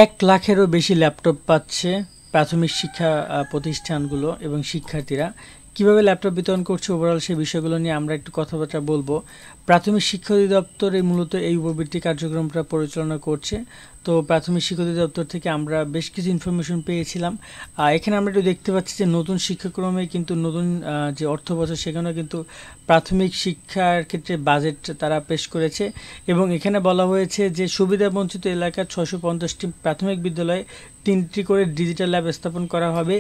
1,00,000-এরও বেশি ল্যাপটপ পাচ্ছে প্রাথমিক শিক্ষা প্রতিষ্ঠানগুলো এবং শিক্ষার্থীরা। কিভাবে ল্যাপটপ বিতরণ করছে ওভারঅল সেই বিষয়গুলো নিয়ে আমরা একটু কথাবার্তা বলবো। প্রাথমিক শিক্ষা অধিদপ্তর মূলত এই উপবৃত্তি কার্যক্রমটা পরিচালনা করছে। তো প্রাথমিক শিক্ষা অধিদপ্তর থেকে আমরা বেশ কিছু ইনফরমেশন পেয়েছিলাম। এখানে আমরা একটু দেখতে পাচ্ছি যে নতুন শিক্ষাক্রমে কিন্তু নতুন যে অর্থ বছর সেখানেও কিন্তু প্রাথমিক শিক্ষার ক্ষেত্রে বাজেট তারা পেশ করেছে এবং এখানে বলা হয়েছে যে সুবিধাবঞ্চিত এলাকার 650টি প্রাথমিক বিদ্যালয়ে 3টি করে ডিজিটাল ল্যাব স্থাপন করা হবে।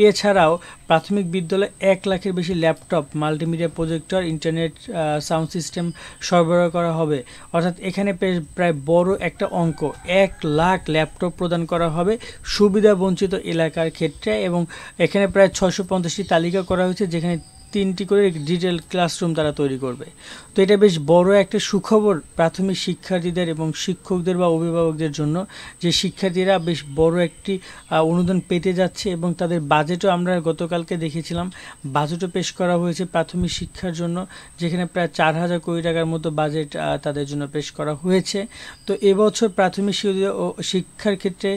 এছাড়াও প্রাথমিক বিদ্যালয়ে 1,00,000-এর বেশি laptop, multimedia projector, internet, sound system সরবরাহ করা হবে। অর্থাৎ এখানে প্রায় বড় একটা অঙ্ক, 1,00,000 ল্যাপটপ প্রদান করা হবে সুবিধাবঞ্চিত এলাকার ক্ষেত্রে এবং এখানে প্রায় 650টি তালিকা করা হয়েছে যেখানে 3টি করে ডিজিটাল ক্লাসরুম তারা তৈরি করবে। তো এটা বেশ বড় একটা সুখবর প্রাথমিক শিক্ষার্থীদের এবং শিক্ষকদের বা অভিভাবকদের জন্য, যে শিক্ষার্থীরা বেশ বড় একটি অনুদান পেতে যাচ্ছে এবং তাদের বাজেটও আমরা গতকালকে দেখেছিলাম, বাজেটও পেশ করা হয়েছে প্রাথমিক শিক্ষার জন্য, যেখানে প্রায় 4,000 কোটি টাকার মতো বাজেট তাদের জন্য পেশ করা হয়েছে। তো এবছর প্রাথমিক শিক্ষার ক্ষেত্রে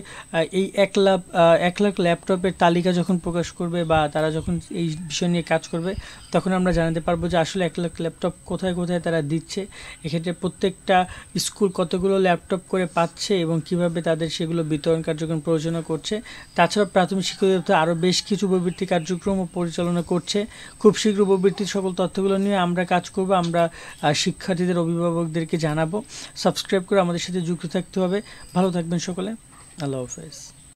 এই 1,00,000 ল্যাপটপের তালিকা যখন প্রকাশ করবে বা তারা যখন এই বিষয় নিয়ে কাজ করবে তখন আমরা জানাতে পারবো যে আসলে 1,00,000 ল্যাপটপ কোথায় কোথায় তারা দিচ্ছে, এক্ষেত্রে প্রত্যেকটা স্কুল কতগুলো ল্যাপটপ করে পাচ্ছে এবং কিভাবে তাদের সেগুলো বিতরণ কার্যক্রম পরিচালনা করছে। তাছাড়া প্রাথমিক শিক্ষা অধিদপ্তর আরও বেশ কিছু উপবৃত্তি কার্যক্রমও পরিচালনা করছে। খুব শীঘ্র উপবৃত্তির সকল তথ্যগুলো নিয়ে আমরা কাজ করব, আমরা শিক্ষার্থীদের অভিভাবকদেরকে জানাবো। সাবস্ক্রাইব করে আমাদের সাথে যুক্ত থাকতে হবে। ভালো থাকবেন সকলে, আল্লাহ হাফেজ।